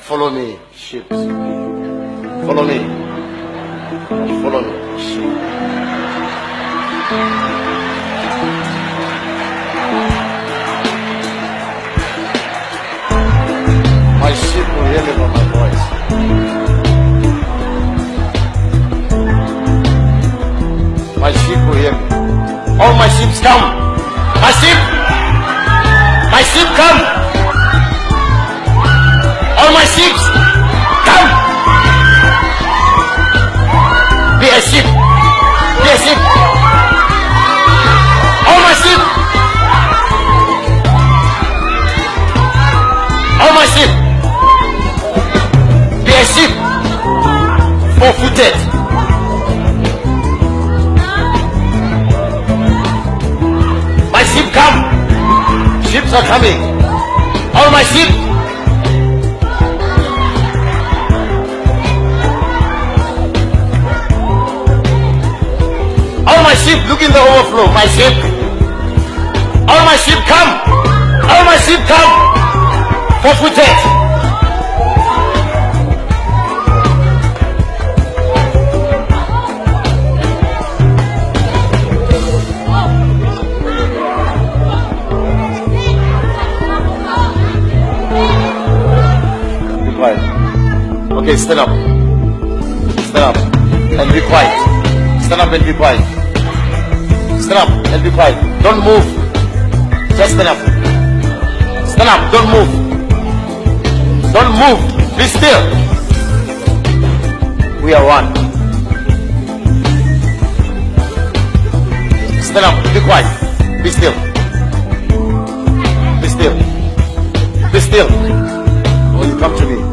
Follow me, sheep. Follow me. Follow me, sheep. My sheep will hear me by my voice. My sheep will hear me. All my sheep come. My sheep. My sheep come. All my sheep come. Be a sheep. Be a sheep. All my sheep. All my sheep. Be a sheep. 4-footed. My sheep come. Sheep are coming. All my sheep. All my sheep, look in the overflow. My sheep. All my sheep come. All my sheep come. 4-footed. Be quiet. Okay, stand up. Stand up and be quiet. Stand up and be quiet. Stand up and be quiet. Don't move. Just stand up. Stand up. Don't move. Don't move. Be still. We are one. Stand up. Be quiet. Be still. Be still. Be still. Or you come to me.